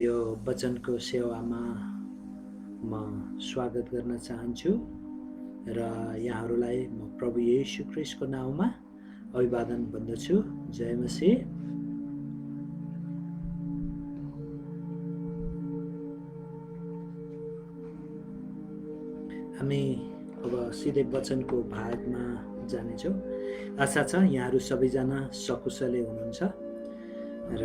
यो वचनको सेवामा म स्वागत गर्न चाहन्छु र यहाँहरूलाई म प्रभु येशू ख्रीष्टको नाममा अभिवादन भन्दछु। जय मसीह। हामी अब सिधै वचनको भागमा जानेछौँ। आशा छ यहाँहरू सबैजना सकुशलै हुनुहुन्छ र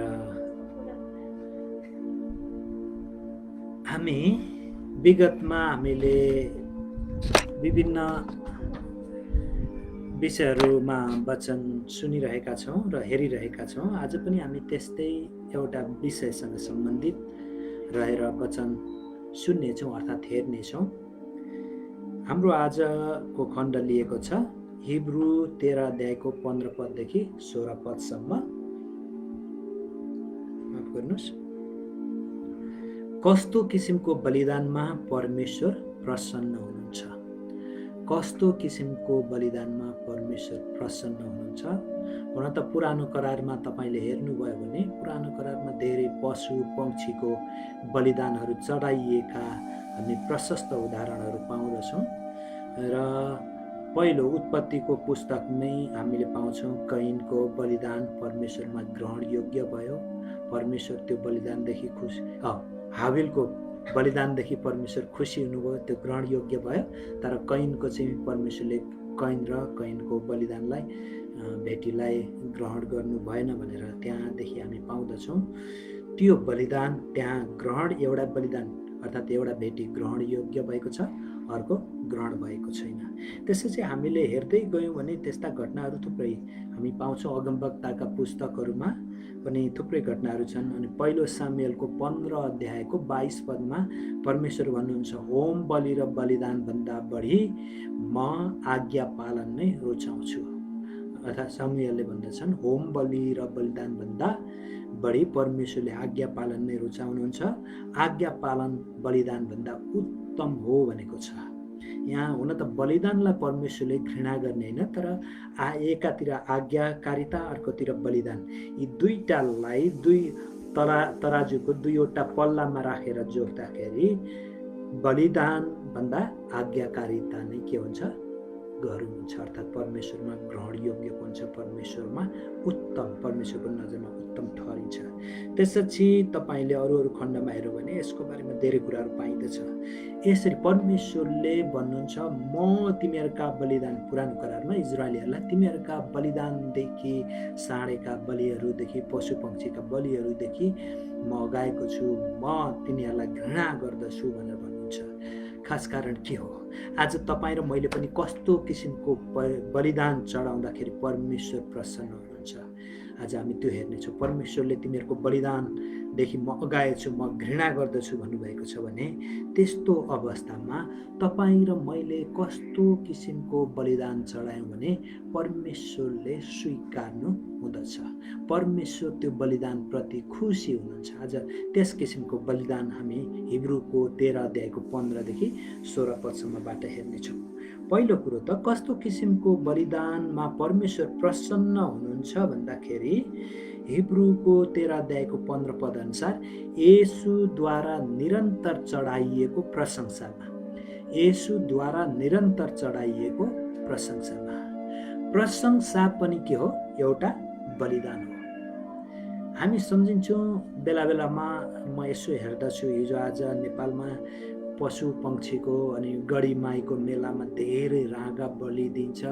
हामी विगतमा हामीले विभिन्न विषयहरूमा वचन सुनिरहेका छौँ र हेरिरहेका छौँ। आज पनि हामी त्यस्तै एउटा विषयसँग सम्बन्धित रहेर वचन सुन्नेछौँ अर्थात् हेर्नेछौँ। हाम्रो आजको खण्ड लिएको छ हिब्रू 13 अध्यायको 15 पददेखि 16 पदसम्म। माफ गर्नुहोस्। कस्तो किसिमको बलिदानमा परमेश्वर प्रसन्न हुनुहुन्छ? कस्तो किसिमको बलिदानमा परमेश्वर प्रसन्न हुनुहुन्छ? हुन त पुरानो करारमा तपाईले हेर्नुभयो भने पुरानो करारमा धेरै पशु पक्षीको बलिदानहरू चढाइएका हामी प्रशस्त उदाहरणहरू पाउँदछौँ र पहिलो उत्पत्तिको पुस्तकमै हामीले पाउँछौँ कैनको बलिदान परमेश्वरमा ग्रहण योग्य भयो। परमेश्वर त्यो बलिदानदेखि खुसी, हाबिलको बलिदानदेखि परमेश्वर खुसी हुनुभयो, त्यो ग्रहण योग्य भयो। तर कैनको चाहिँ परमेश्वरले कैन र कैनको बलिदानलाई भेटीलाई ग्रहण गर्नु भएन भनेर त्यहाँदेखि हामी पाउँदछौँ। त्यो बलिदान त्यहाँ ग्रहण, एउटा बलिदान अर्थात् एउटा भेटी ग्रहण योग्य भएको छ, अर्को ग्रहण भएको छैन। त्यसपछि हामीले हेर्दै गयौँ भने त्यस्ता घटनाहरू थुप्रै हामी पाउँछौँ। अगमवक्ताका पुस्तकहरूमा पनि थुप्रै घटनाहरू छन्। अनि पहिलो सामुएलको 15 अध्यायको 22 पदमा परमेश्वर भन्नुहुन्छ, होम बलि र बलिदान भन्दा बढी म आज्ञा पालन नै रुचाउँछु। अर्थात् सामुएलले भन्दछन् होम बलि र बलिदान भन्दा बढी परमेश्वरले आज्ञा पालन नै रुचाउनुहुन्छ। आज्ञा पालन बलिदान भन्दा उत्तम हो भनेको छ। यहाँ हुन त बलिदानलाई परमेश्वरले घृणा गर्ने होइन, तर एकातिर आज्ञाकारिता अर्कोतिर बलिदान, यी दुईटालाई दुई तराजुको दुईवटा पल्लामा राखेर जोख्दाखेरि बलिदान भन्दा आज्ञाकारिता नै के हुन्छ? गह्रो हुन्छ। अर्थात् परमेश्वरमा ग्रहण योग्य हुन्छ, परमेश्वरमा उत्तम, परमेश्वरको नजरमा उत्तम ठहरिन्छ। त्यसपछि तपाईले अरू खण्डमा हेर्नु भने यसको बारेमा धेरै कुराहरू पाइँदछ। यसरी परमेश्वरले भन्नुहुन्छ, म तिमीहरूका बलिदान, पुरानो करारमा इजरायलीहरूलाई तिमीहरूका बलिदानदेखि, साँडेका बलिहरूदेखि, पशु पक्षीका बलिहरूदेखि म अगाएको छु, म तिनीहरूलाई घृणा गर्दछु भनेर भन्नुहुन्छ। खास कारण के हो? आज तपाईँ र मैले पनि कस्तो किसिमको बलिदान चढाउँदाखेरि परमेश्वर प्रसन्न हुनुहुन्छ? आज हामी त्यो हेर्नेछौँ। परमेश्वरले तिमीहरूको बलिदानदेखि म अगाएछु, म घृणा गर्दछु भन्नुभएको छ भने त्यस्तो अवस्थामा तपाईँ र मैले कस्तो किसिमको बलिदान चढायौँ भने परमेश्वरले स्वीकार्नु हुँदछ। परमेश्वर त्यो बलिदानप्रति खुसी हुनुहुन्छ। आज त्यस किसिमको बलिदान हामी हिब्रूको 13 अध्यायको 15 देखि 16 पदसम्मबाट हेर्नेछौँ। पहिलो कुरो त कस्तो किसिमको बलिदानमा परमेश्वर प्रसन्न हुनुहुन्छ भन्दाखेरि हिब्रूको 13 अध्यायको 15 पद अनुसार येशूद्वारा निरन्तर चढाइएको प्रशंसामा, येशूद्वारा निरन्तर चढाइएको प्रशंसामा। प्रशंसा पनि के हो? एउटा बलिदान हो। हामी सम्झिन्छौँ बेला बेलामा, म यसो हेर्दछु हिजो आज नेपालमा पशु पक्षीको अनि गढी माईको मेलामा धेरै राँगा बलि दिन्छ।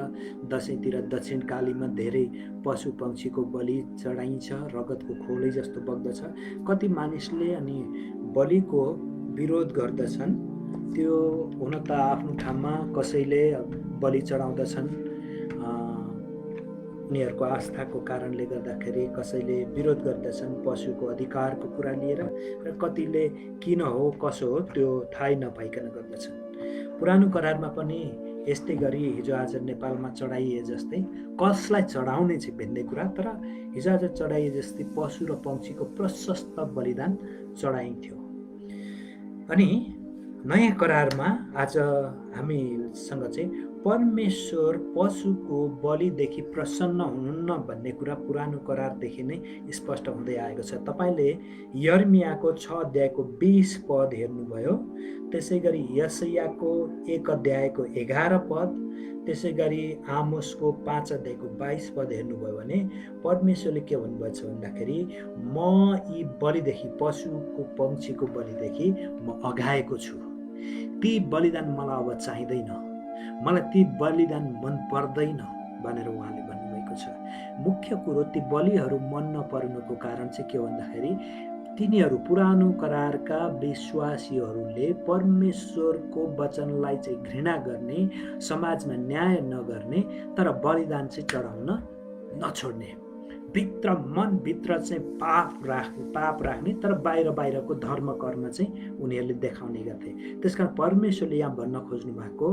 दसैँतिर दक्षिणकालीमा धेरै पशु पक्षीको बलि चढाइन्छ, रगतको खोलै जस्तो बग्दछ। कति मानिसले अनि बलिको विरोध गर्दछन्। त्यो हुन त आफ्नो ठाउँमा कसैले बलि चढाउँदछन्, उनीहरूको आस्थाको कारणले गर्दाखेरि कसैले विरोध गर्दछन् पशुको अधिकारको कुरा लिएर, र कतिले किन हो कसो हो त्यो थाहै नपाइकन गर्दछन्। पुरानो करारमा पनि यस्तै गरी हिजो आज नेपालमा चढाइए जस्तै, कसलाई चढाउने चाहिँ भिन्दै कुरा, तर हिजो आज चढाइए जस्तै पशु र पक्षीको प्रशस्त बलिदान चढाइन्थ्यो। अनि नयाँ करारमा आज हामीसँग चाहिँ परमेश्वर पशुको बलिदेखि प्रसन्न हुनुहुन्न भन्ने कुरा पुरानो करारदेखि नै स्पष्ट हुँदै आएको छ। तपाईँले यर्मियाको 6 अध्यायको 20 पद हेर्नुभयो, त्यसै गरी यशायाको 1 अध्यायको 11 पद, त्यसै गरी आमोसको 5 अध्यायको 22 पद हेर्नुभयो भने परमेश्वरले के भन्नुभएको छ भन्दाखेरि म यी बलिदेखि, पशुको पंक्षीको बलिदेखि म अघाएको छु। ती बलिदान मलाई अब चाहिँदैन, मलाई ती बलिदान मन पर्दैन भनेर उहाँले भन्नुभएको छ। मुख्य कुरो ती बलिहरू मन नपर्नुको कारण चाहिँ के भन्दाखेरि तिनीहरू पुरानो करारका विश्वासीहरूले परमेश्वरको वचनलाई चाहिँ घृणा गर्ने, समाजमा न्याय नगर्ने, तर बलिदान चाहिँ चढाउन नछोड्ने, भित्र मनभित्र चाहिँ पाप राख्ने तर बाहिरको धर्म कर्म चाहिँ उनीहरूले देखाउने गर्थे। त्यसकारण परमेश्वरले यहाँ भन्न खोज्नु भएको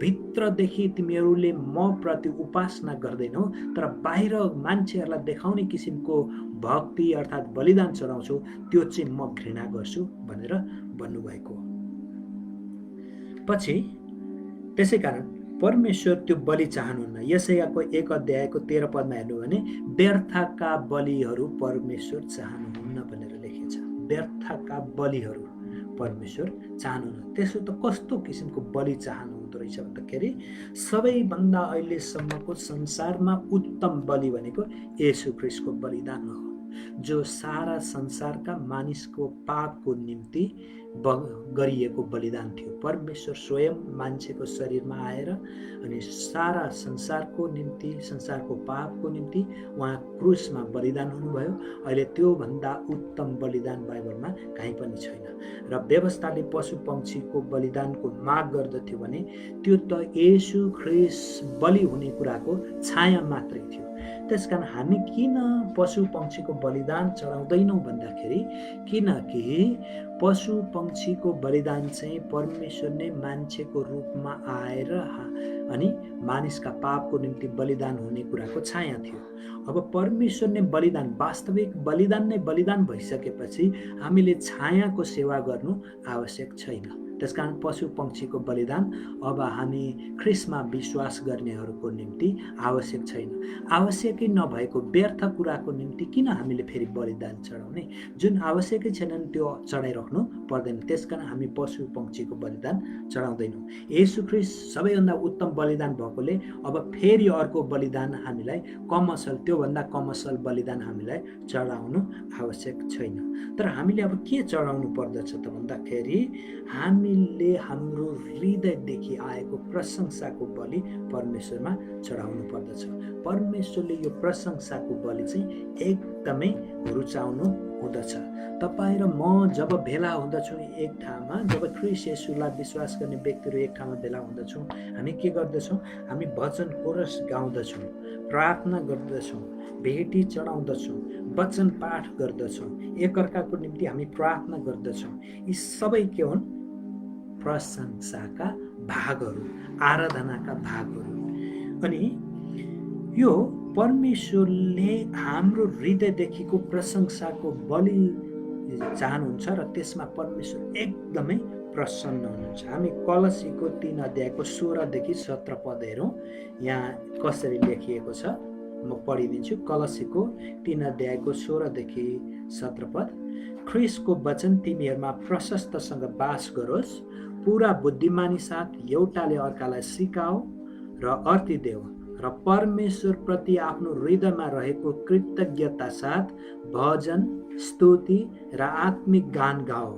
भित्रदेखि तिमीहरूले म प्रति उपासना गर्दैनौ तर बाहिर मान्छेहरूलाई देखाउने किसिमको भक्ति अर्थात् बलिदान चढाउँछौ, त्यो चाहिँ म घृणा गर्छु भनेर भन्नुभएको। पछि त्यसै कारण परमेश्वर त्यो बलि चाहनुहुन्न। यशायाको 1 अध्यायको 13 पदमा हेर्नु भने व्यर्थका बलिहरू परमेश्वर चाहनुहुन्न भनेर लेखिएको छ। व्यर्थका बलिहरू परमेश्वर चाहनुहुन्न। त्यसो त कस्तो किसिमको बलि चाहनुहुँदो रहेछ भन्दाखेरि सबैभन्दा अहिलेसम्मको संसारमा उत्तम बलि भनेको येशू ख्रीष्टको बलिदान हो, जो सारा संसारका मानिसको पापको निम्ति गरिएको बलिदान थियो। परमेश्वर स्वयं मान्छेको शरीरमा आएर अनि सारा संसारको निम्ति, संसारको पापको निम्ति उहाँ क्रुसमा बलिदान हुनुभयो। अहिले त्योभन्दा उत्तम बलिदान बाइबलमा कहीँ पनि छैन। र व्यवस्थाले पशु पंक्षीको बलिदानको माग गर्दथ्यो भने त्यो त येशू ख्रीष्ट बलि हुने कुराको छाया मात्रै थियो। त्यसकारण हामी किन पशु पंक्षीको बलिदान चढाउँदैनौँ भन्दाखेरि किनकि पशु पंक्षीको बलिदान चाहिँ परमेश्वर नै मान्छेको रूपमा आएर अनि मानिसका पापको निम्ति बलिदान हुने कुराको छाया थियो। अब परमेश्वर नै बलिदान, वास्तविक बलिदान नै बलिदान भइसकेपछि हामीले छायाको सेवा गर्नु आवश्यक छैन। त्यसकारण पशु पंक्षीको बलिदान अब हामी ख्रीष्टमा विश्वास गर्नेहरूको निम्ति आवश्यक छैन। आवश्यकै नभएको व्यर्थ कुराको निम्ति किन हामीले फेरि बलिदान चढाउने? जुन आवश्यकै छैनन् त्यो चढाइराख्नु पर्दैन। त्यसकारण हामी पशु पंक्षीको बलिदान चढाउँदैनौँ। येशू ख्रीष्ट सबैभन्दा उत्तम बलिदान भएकोले अब फेरि अर्को बलिदान हामीलाई कमसल, त्योभन्दा कमसल बलिदान हामीलाई चढाउनु आवश्यक छैन। तर हामीले अब के चढाउनु पर्दछ त भन्दाखेरि हामीले हाम्रो हृदयदेखि आएको प्रशंसाको बलि परमेश्वरमा चढाउनु पर्दछ। परमेश्वरले यो प्रशंसाको बलि चाहिँ एकदमै रुचाउनु हुँदछ। तपाईँ र म जब भेला हुँदछौँ एक ठाउँमा, जब ख्रीष्ट येशूलाई विश्वास गर्ने व्यक्तिहरू एक ठाउँमा भेला हुँदछौँ, हामी के गर्दछौँ? हामी भजन कोरस गाउँदछौँ, प्रार्थना गर्दछौँ, भेटी चढाउँदछौँ, वचन पाठ गर्दछौँ, एकअर्काको निम्ति हामी प्रार्थना गर्दछौँ। यी सबै के हुन्? प्रशंसाका भागहरू, आराधनाका भागहरू। अनि यो परमेश्वरले हाम्रो हृदयदेखिको प्रशंसाको बलि चाहनुहुन्छ र त्यसमा परमेश्वर एकदमै प्रसन्न हुनुहुन्छ। हामी कलसीको 3 अध्यायको 16 देखि 17 पद हेरौँ। यहाँ कसरी लेखिएको छ म पढिदिन्छु। कलसीको 3 अध्यायको 16 देखि 17 पद। ख्रीष्टको वचन तिमीहरूमा प्रशस्तसँग बास गरोस्, पूरा बुद्धिमानी साथ एउटाले अर्कालाई सिकाऊ र अर्ती देऊ र परमेश्वर प्रति आफ्नो हृदयमा रहेको कृतज्ञता साथ भजन, स्तुति र आत्मिक गान गाऊ।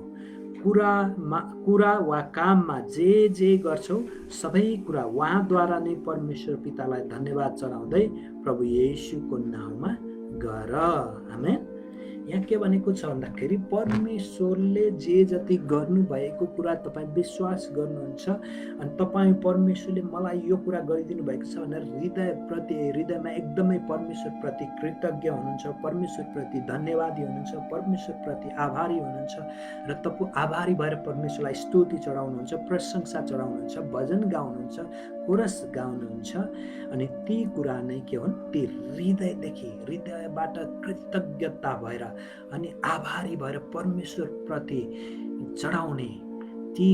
कुरा वा काममा जे जे गर्छौ सबै कुरा उहाँद्वारा नै परमेश्वर पितालाई धन्यवाद चढाउँदै प्रभु येशूको नाउँमा गर। आमेन। यहाँ के भनेको छ भन्दाखेरि परमेश्वरले जे जति गर्नुभएको कुरा तपाईँ विश्वास गर्नुहुन्छ अनि तपाईँ परमेश्वरले मलाई यो कुरा गरिदिनु भएको छ भनेर हृदयमा एकदमै परमेश्वरप्रति कृतज्ञ हुनुहुन्छ, परमेश्वरप्रति धन्यवादी हुनुहुन्छ, परमेश्वरप्रति आभारी हुनुहुन्छ र तपाईँ आभारी भएर परमेश्वरलाई स्तुति चढाउनुहुन्छ, प्रशंसा चढाउनुहुन्छ, भजन गाउनुहुन्छ, कोरस गाउनुहुन्छ। अनि ती कुरा नै के हुन्? ती हृदयदेखि, हृदयबाट कृतज्ञता भएर अनि आभारी भएर परमेश्वर प्रति चढाउने ती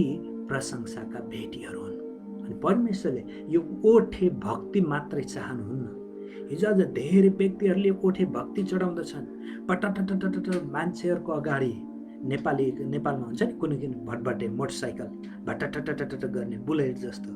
प्रशंसाका भेटीहरू हुन्। परमेश्वरले यो ओठे भक्ति मात्रै चाहनुहुन्न। हिजो आज धेरै व्यक्तिहरूले ओठे भक्ति चढाउँदछन्, पटटटटट मान्छेहरूको अगाडि। नेपालमा हुन्छ नि कुनै भटभटे मोटरसाइकल भटटटटट गर्ने बुलेट जस्तो,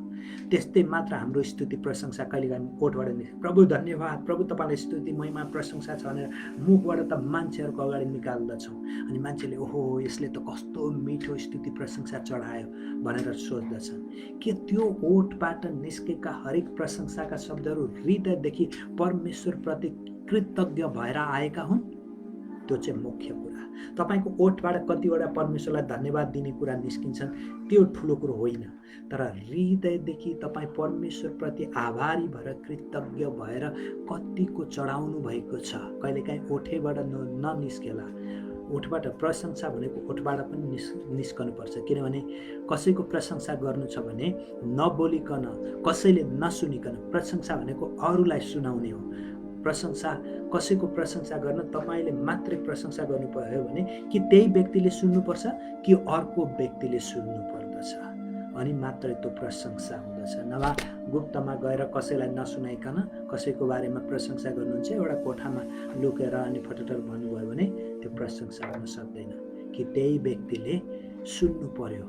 त्यस्तै मात्र हाम्रो स्तुति प्रशंसा कहिलेकाहीँ ओठबाट निस्क, प्रभु धन्यवाद, प्रभु तपाईँलाई स्तुति महिमा प्रशंसा छ भनेर मुखबाट त मान्छेहरूको अगाडि निकाल्दछौँ। अनि मान्छेले ओहो यसले त कस्तो मिठो स्तुति प्रशंसा चढायो भनेर सोच्दछन्। के त्यो ओठबाट निस्केका हरेक प्रशंसाका शब्दहरू हृदयदेखि परमेश्वरप्रति कृतज्ञ भएर आएका हुन्? त्यो चाहिँ मुख्य कुरा। तपाईँको ओठबाट कतिवटा परमेश्वरलाई धन्यवाद दिने कुरा निस्किन्छन्, त्यो ठुलो कुरो होइन। तर हृदयदेखि तपाईँ परमेश्वरप्रति आभारी भएर कृतज्ञ भएर कतिको चढाउनु भएको छ। कहिलेकाहीँ ओठेबाट ननिस्केला। ओठबाट प्रशंसा भनेको ओठबाट पनि निस्कनुपर्छ। किनभने कसैको प्रशंसा गर्नु छ भने नबोलिकन, कसैले नसुनिकन, प्रशंसा भनेको अरूलाई सुनाउने हो। प्रशंसा, कसैको प्रशंसा गर्न तपाईँले मात्रै प्रशंसा गर्नु पर्यो भने कि त्यही व्यक्तिले सुन्नुपर्छ कि अर्को व्यक्तिले सुन्नु पर्दछ, अनि मात्रै त्यो प्रशंसा हुँदछ। नभए गुप्तमा गएर कसैलाई नसुनाइकन कसैको बारेमा प्रशंसा गर्नुहुन्छ, एउटा कोठामा लुकेर अनि फटफट भन्नुभयो भने त्यो प्रशंसा हुन सक्दैन। कि त्यही व्यक्तिले सुन्नु पर्यो,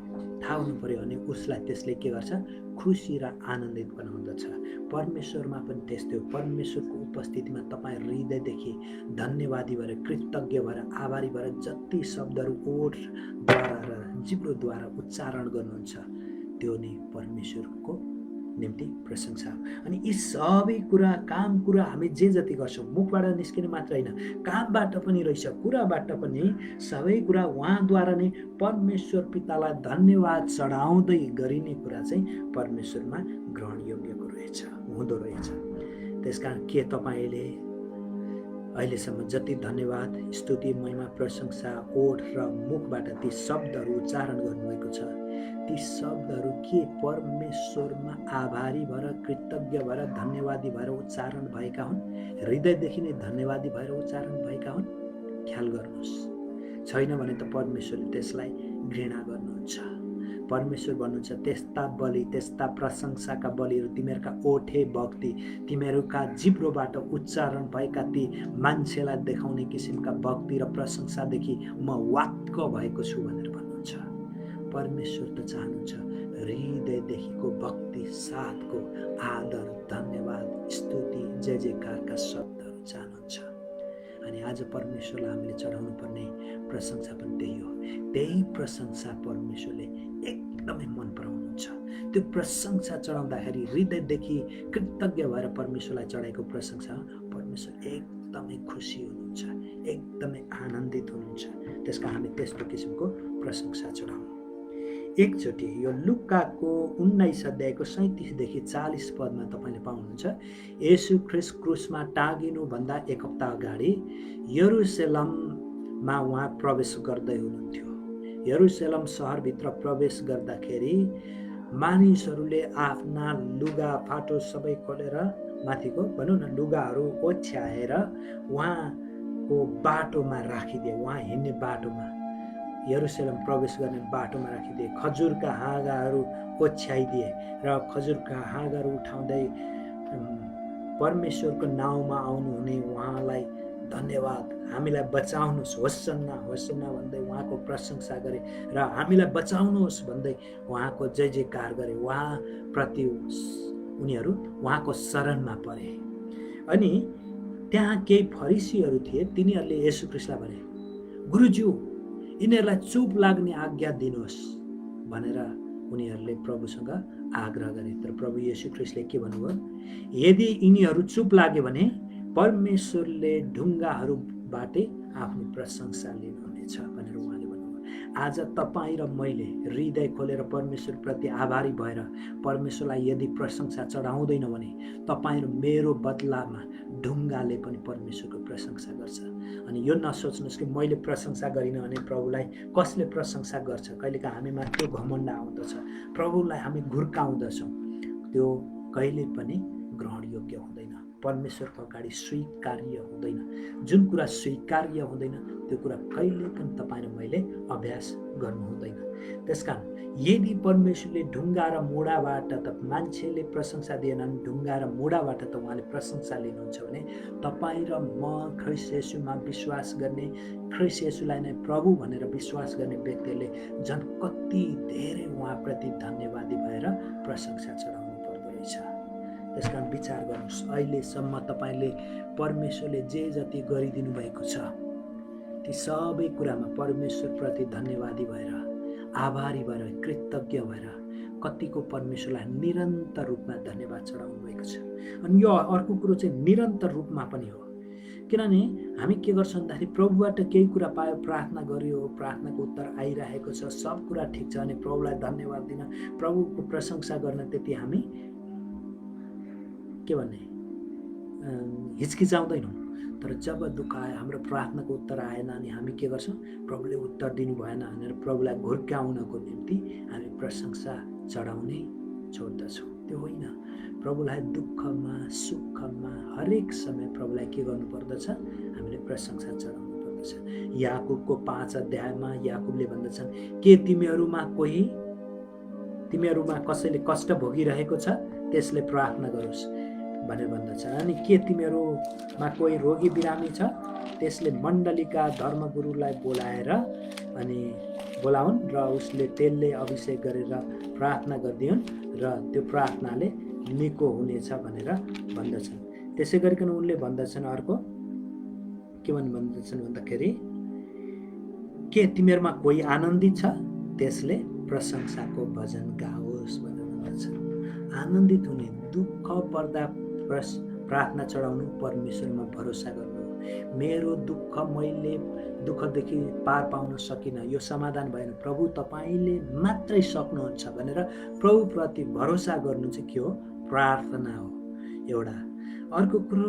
थाहा हुनु पर्यो, अनि उसलाई त्यसले के गर्छ, खुसी र आनन्दित बनाउँदछ। परमेश्वरमा पनि त्यस्तै हो। परमेश्वरको उपस्थितिमा तपाईँ हृदयदेखि धन्यवादी भएर, कृतज्ञ भएर, आभारी भएर जति शब्दहरू ओठद्वारा र जिब्रोद्वारा उच्चारण गर्नुहुन्छ त्यो नै परमेश्वरको निम्ति प्रशंसा हो। अनि यी सबै कुरा, काम कुरा हामी जे जति गर्छौँ, मुखबाट निस्किने मात्र होइन, कामबाट पनि रहेछ, कुराबाट पनि, सबै कुरा उहाँद्वारा नै परमेश्वर पितालाई धन्यवाद चढाउँदै गरिने कुरा चाहिँ परमेश्वरमा ग्रहण योग्यको रहेछ, हुँदो रहेछ। त्यसकारण के तपाईँले अहिलेसम्म जति धन्यवाद, स्तुति, महिमा, प्रशंसा ओठ र मुखबाट ती शब्दहरू उच्चारण गर्नुभएको छ, ती शब्दहरू के परमेश्वरमा आभारी भएर, कृतज्ञ भएर, धन्यवादी भएर उच्चारण भएका हुन्? हृदयदेखि नै धन्यवादी भएर उच्चारण भएका हुन्? ख्याल गर्नुहोस्। छैन भने त परमेश्वरले त्यसलाई घृणा गर्नुहुन्छ। परमेश्वर भन्नुहुन्छ त्यस्ता बलि, त्यस्ता प्रशंसाका बलिहरू, तिमीहरूका ओठे भक्ति, तिमीहरूका जिब्रोबाट उच्चारण भएका ती मान्छेलाई देखाउने किसिमका भक्ति र प्रशंसादेखि म वाक्क भएको छु भनेर भन्नुहुन्छ। परमेश्वर त चाहनुहुन्छ हृदयदेखिको भक्ति साथको आदर, धन्यवाद, स्तुति, जय जयकारका शब्दहरू चाहनुहुन्छ। अनि आज परमेश्वरलाई हामीले चढाउनु पर्ने प्रशंसा पनि त्यही हो। त्यही प्रशंसा परमेश्वरले एकदमै मन पराउनुहुन्छ। त्यो प्रशंसा चढाउँदाखेरि हृदयदेखि कृतज्ञ भएर परमेश्वरलाई चढाएको प्रशंसा परमेश्वर एकदमै खुसी हुनुहुन्छ, एकदमै आनन्दित हुनुहुन्छ। त्यसका हामी त्यस्तो किसिमको प्रशंसा चढाउँ। एकचोटि यो लुकाको 19 अध्यायको 37देखि 40 पदमा तपाईँले पाउनुहुन्छ, येशू ख्रीष्ट क्रुसमा टाँगिनुभन्दा एक हप्ता अगाडि यरुशलेममा उहाँ प्रवेश गर्दै हुनुहुन्थ्यो। यरुशलेम सहरभित्र प्रवेश गर्दाखेरि मानिसहरूले आफ्ना लुगा फाटो सबै खोलेर, माथिको भनौँ न लुगाहरू ओछ्याएर उहाँको बाटोमा राखिदिए। उहाँ हिँड्ने बाटोमा, यरुशलेम प्रवेश गर्ने बाटोमा राखिदिए। खजुरका हाँगाहरू ओछ्याइदिए र खजुरका हाँगाहरू उठाउँदै परमेश्वरको नाउँमा आउनुहुने उहाँलाई धन्यवाद, हामीलाई बचाउनुहोस्, होसन्ना होसन्ना भन्दै उहाँको प्रशंसा गरे र हामीलाई बचाउनुहोस् भन्दै उहाँको जय जयकार गरे। उहाँप्रति उनीहरू उहाँको शरणमा परे। अनि त्यहाँ केही फरिसीहरू थिए, तिनीहरूले येशू ख्रीष्टलाई भने, गुरुज्यू यिनीहरूलाई चुप लाग्ने आज्ञा दिनुहोस् भनेर उनीहरूले प्रभुसँग आग्रह गरे। तर प्रभु येशू ख्रीष्टले के भन्नुभयो, यदि यिनीहरू चुप लाग्यो भने परमेश्वरले ढुङ्गाहरूबाटै आफ्नो प्रशंसा लिनुहुनेछ भनेर उहाँले भन्नुभयो। आज तपाईँ र मैले हृदय खोलेर परमेश्वरप्रति आभारी भएर परमेश्वरलाई यदि प्रशंसा चढाउँदैन भने तपाईँ र मेरो बदलामा ढुङ्गाले पनि परमेश्वरको प्रशंसा गर्छ। अनि यो नसोच्नुहोस् कि मैले प्रशंसा गरिनँ भने प्रभुलाई कसले प्रशंसा गर्छ। कहिलेका हामीमा त्यो घमण्ड आउँदछ, प्रभुलाई हामी घुर्काउँदछौँ, त्यो कहिले पनि ग्रहण योग्य हुँदैन। परमेश्वरको अगाडि स्वीकार्य हुँदैन। जुन कुरा स्वीकार्य हुँदैन त्यो कुरा कहिले पनि तपाईँ र मैले अभ्यास गर्नु हुँदैन। त्यसकारण यदि परमेश्वरले ढुङ्गा र मुढाबाट त मान्छेले प्रशंसा दिएनन्, ढुङ्गा र मुढाबाट त उहाँले प्रशंसा लिनुहुन्छ भने तपाईँ र म ख्रीष्ट येशूमा विश्वास गर्ने, ख्रीष्ट येशूलाई नै प्रभु भनेर विश्वास गर्ने व्यक्तिले झन् कति धेरै उहाँप्रति धन्यवादी भएर प्रशंसा चढाउनु पर्दो रहेछ। त्यसकारण विचार गर्नुहोस्, अहिलेसम्म तपाईँले परमेश्वरले जे जति गरिदिनु भएको छ ती सबै कुरामा परमेश्वरप्रति धन्यवादी भएर, आभारी भएर, कृतज्ञ भएर कतिको परमेश्वरलाई निरन्तर रूपमा धन्यवाद चढाउनु भएको छ। अनि यो अर्को कुरो चाहिँ निरन्तर रूपमा पनि हो। किनभने हामी के गर्छौँ भन्दाखेरि प्रभुबाट केही कुरा पायो, प्रार्थना गर्यो, प्रार्थनाको उत्तर आइरहेको छ, सब कुरा ठिक छ भने प्रभुलाई धन्यवाद दिन, प्रभुको प्रशंसा गर्न त्यति हामी के भन्ने हिचकिचाउँदैनौँ। तर जब दुःख आयो, हाम्रो प्रार्थनाको उत्तर आएन अनि हामी के गर्छौँ, प्रभुले उत्तर दिनु भएन भनेर प्रभुलाई घुर्काउनको निम्ति हामी प्रशंसा चढाउनै छोड्दछौँ। त्यो होइन, प्रभुलाई दुःखमा सुखमा हरेक समय प्रभुलाई के गर्नुपर्दछ, हामीले प्रशंसा चढाउनु पर्दछ। याकुबको 5 अध्यायमा याकुबले भन्दछन्, के तिमीहरूमा कसैले कष्ट भोगिरहेको छ त्यसले प्रार्थना गरोस् भनेर भन्दछ। अनि के तिमीहरूमा कोही रोगी बिरामी छ त्यसले मण्डलीका धर्मगुरुलाई बोलाउन् र उसले तेलले अभिषेक गरेर प्रार्थना गरिदिउन् र त्यो प्रार्थनाले निको हुनेछ भनेर भन्दछन्। त्यसै गरिकन उनले भन्दछन् अर्को के भन्दछन् भन्दाखेरि, के तिमीहरूमा कोही आनन्दित छ त्यसले प्रशंसाको भजन गाओस् भनेर भन्दछन्। आनन्दित हुने, दुःख पर्दा प्रार्थना चढाउनु, परमेश्वरमा भरोसा गर्नु। मेरो दुःख, मैले दुःखदेखि पार पाउन सकिनँ, यो समाधान भएन, प्रभु तपाईँले मात्रै सक्नुहुन्छ भनेर प्रभुप्रति भरोसा गर्नु चाहिँ के हो, प्रार्थना हो एउटा। अर्को कुरो,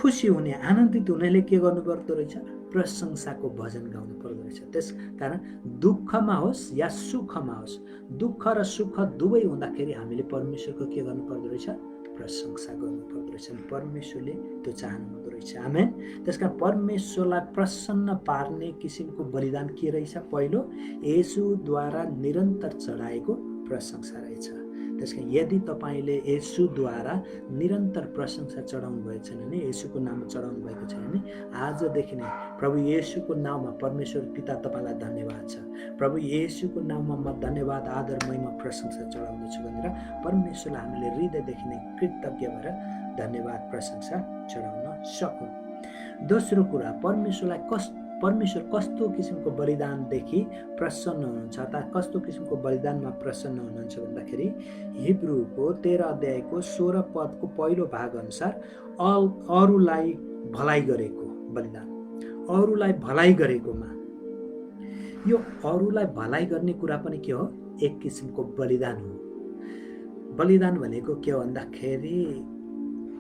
खुसी हुने, आनन्दित हुनेले के गर्नुपर्दो रहेछ, प्रशंसाको भजन गाउनु पर्दो रहेछ। त्यस कारण दुःखमा होस् या सुखमा होस्, दुःख र सुख दुवै हुँदाखेरि हामीले परमेश्वरको के गर्नुपर्दो रहेछ, प्रशंसा गर्नुपर्दो रहेछ। परमेश्वरले त्यो चाहनुहुँदो रहेछ। आमेन। त्यसकारण परमेश्वरलाई प्रसन्न पार्ने किसिमको बलिदान के रहेछ, पहिलो येशूद्वारा निरन्तर चढाएको प्रशंसा रहेछ। त्यसकारण यदि तपाईँले येशूद्वारा निरन्तर प्रशंसा चढाउनु भएको छैन भने, येशूको नाममा चढाउनु भएको छैन भने, आजदेखि नै प्रभु येशूको नाममा परमेश्वर पिता तपाईँलाई धन्यवाद छ, प्रभु येशूको नाममा म धन्यवाद, आदर, महिमा, प्रशंसा चढाउँदछु भनेर परमेश्वरलाई हामीले हृदयदेखि नै कृतज्ञ भएर धन्यवाद प्रशंसा चढाउन सकौँ। दोस्रो कुरा, परमेश्वर कस्तो किसिमको बलिदानदेखि प्रसन्न हुनुहुन्छ, अर्थात् कस्तो किसिमको बलिदानमा प्रसन्न हुनुहुन्छ भन्दाखेरि, हिब्रूको 13 अध्यायको 16 पदको पहिलो भाग अनुसार अरूलाई भलाइ गरेको बलिदान, अरूलाई भलाइ गरेकोमा, यो अरूलाई भलाइ गर्ने कुरा पनि के हो, एक किसिमको बलिदान हो। बलिदान भनेको के हो भन्दाखेरि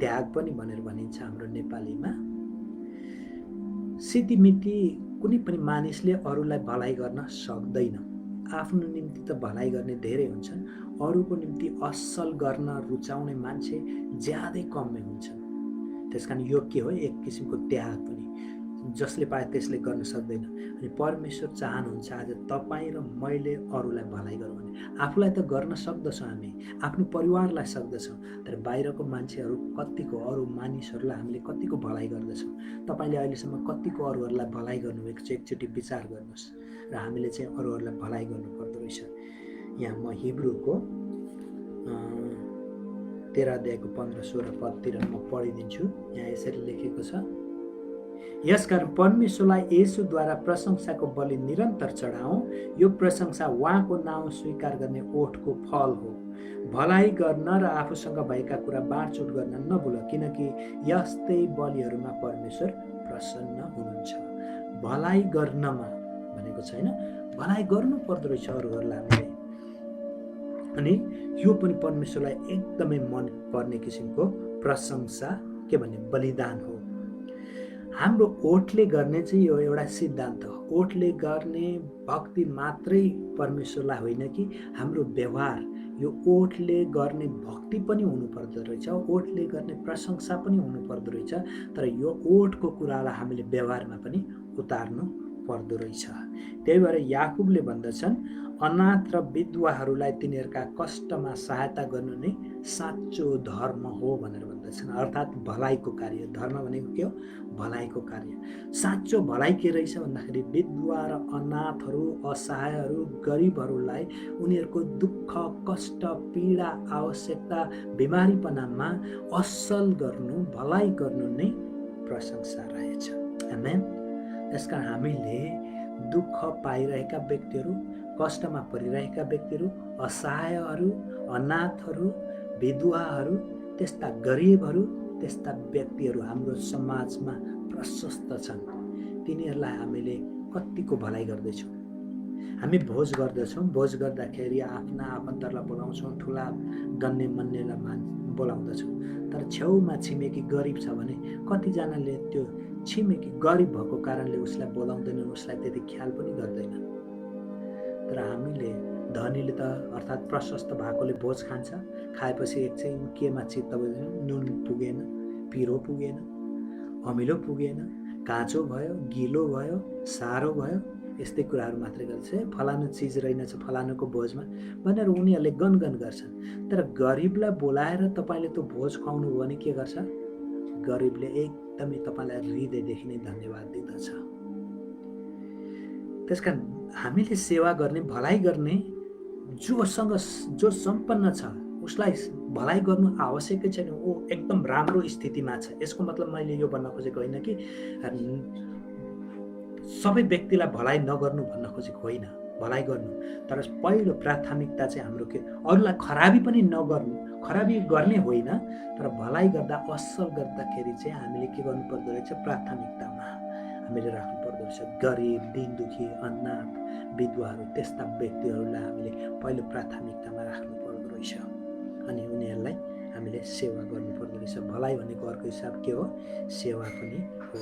त्याग पनि भनेर भनिन्छ हाम्रो नेपालीमा। सितिमिति कुनै पनि मानिसले अरूलाई भलाइ गर्न सक्दैन। आफ्नो निम्ति त भलाइ गर्ने धेरै हुन्छन्, अरूको निम्ति असल गर्न रुचाउने मान्छे ज्यादै कमै हुन्छन्। त्यसकारण यो के हो, एक किसिमको त्याग पनि, जसले पाए त्यसले गर्न सक्दैन। अनि परमेश्वर चाहनुहुन्छ आज तपाईँ र मैले अरूलाई भलाइ गरौँ भने। आफूलाई त गर्न सक्दछौँ, हामी आफ्नो परिवारलाई सक्दछौँ, तर बाहिरको मान्छेहरू कतिको, अरू मानिसहरूलाई हामीले कतिको भलाइ गर्दछौँ। तपाईँले अहिलेसम्म कतिको अरूहरूलाई भलाइ गर्नुभएको छ, एकचोटि विचार गर्नुहोस्। र हामीले चाहिँ अरूहरूलाई भलाइ गर्नुपर्दो रहेछ। यहाँ म हिब्रूको 13 अध्यायको 15-16 पदतिर म पढिदिन्छु। यहाँ यसरी लेखेको छ, यसकारण परमेश्वरलाई येशूद्वारा प्रशंसाको बलि निरन्तर चढाऊ, यो प्रशंसा उहाँको नाउँ स्वीकार गर्ने ओठको फल हो। भलाइ गर्न र आफूसँग भएका कुरा बाँडचुँड गर्न नभुल, किनकि यस्तै बलिहरूमा परमेश्वर प्रसन्न हुनुहुन्छ। भलाइ गर्नमा भनेको छैन, भलाइ गर्नु पर्दो रहेछ अरूहरूलाई हामीले। अनि यो पनि परमेश्वरलाई एकदमै मन पर्ने किसिमको प्रशंसा के भन्ने बलिदान हो। हाम्रो ओठले गर्ने चाहिँ यो एउटा सिद्धान्त हो। ओठले गर्ने भक्ति मात्रै परमेश्वरलाई होइन कि हाम्रो व्यवहार, यो ओठले गर्ने भक्ति पनि हुनुपर्दो रहेछ, ओठले गर्ने प्रशंसा पनि हुनुपर्दो रहेछ। तर यो ओठको कुरालाई हामीले व्यवहारमा पनि उतार्नु पर्दो रहेछ। त्यही भएर याकुबले भन्दछन्, अनाथ र विधवाहरूलाई तिनीहरूका कष्टमा सहायता गर्नु नै साँचो धर्म हो भनेर भन्दछन्। अर्थात् भलाइको कार्य। धर्म भनेको के हो? भलाइको कार्य। साँचो भलाइ के रहेछ भन्दाखेरि विधवा र अनाथहरू, असहायहरू, गरिबहरूलाई उनीहरूको दुःख, कष्ट, पीडा, आवश्यकता, बिमारीपनामा असल गर्नु, भलाइ गर्नु नै प्रशंसा रहेछ। आमेन। त्यसकारण हामीले दुःख पाइरहेका व्यक्तिहरू, कष्टमा परिरहेका व्यक्तिहरू, असहायहरू, अनाथहरू, विधवाहरू, त्यस्ता गरिबहरू, त्यस्ता व्यक्तिहरू हाम्रो समाजमा प्रशस्त छन्। तिनीहरूलाई हामीले कतिको भलाइ गर्दैछौँ। हामी भोज गर्दछौँ, भोज गर्दाखेरि आफ्ना आफन्तहरूलाई बोलाउँछौँ, ठुला गन्ने मन्नेलाई बोलाउँदछौँ। तर छेउमा छिमेकी गरिब छ भने कतिजनाले त्यो छिमेकी गरिब भएको कारणले उसलाई बोलाउँदैनन्, उसलाई त्यति ख्याल पनि गर्दैनन्। तर हामीले धनीले त अर्थात् प्रशस्त भएकोले भोज खान्छ, खाएपछि एक चाहिँ केमा चित्त बुझ्दैन, नुन पुगेन, पिरो पुगेन, अमिलो पुगेन, काँचो भयो, गिलो भयो, सारो भयो, यस्तै कुराहरू मात्रै गर्छ। फलानु चिज रहेनछ फलानुको भोजमा भनेर उनीहरूले गनगन गर्छन्। तर गरिबलाई बोलाएर तपाईँले त्यो भोज खुवाउनु हो भने के गर्छ? गरिबले एकदमै तपाईँलाई हृदयदेखि नै धन्यवाद दिँदछ। त्यसकारण हामीले सेवा गर्ने, भलाइ गर्ने, जो सम्पन्न छ उसलाई भलाइ गर्नु आवश्यकै छैन, ऊ एकदम राम्रो स्थितिमा छ। यसको मतलब मैले यो भन्न खोजेको होइन कि सबै व्यक्तिलाई भलाइ नगर्नु भन्न खोजेको होइन, भलाइ गर्नु। तर पहिलो प्राथमिकता चाहिँ हाम्रो के, अरूलाई खराबी पनि नगर्नु, खराबी गर्ने होइन, तर भलाइ गर्दा, असल गर्दाखेरि चाहिँ हामीले के गर्नु पर्दो रहेछ? प्राथमिकतामा हामीले राख्नु पर्दो रहेछ। गरिब, दिन दुखी, अनाथ, विधवाहरू, त्यस्ता व्यक्तिहरूलाई हामीले पहिलो प्राथमिकतामा राख्नु पर्दो रहेछ। अनि उनीहरूलाई हामीले सेवा गर्नुपर्दो रहेछ। भलाइ भनेको अर्को हिसाब के हो? सेवा पनि हो।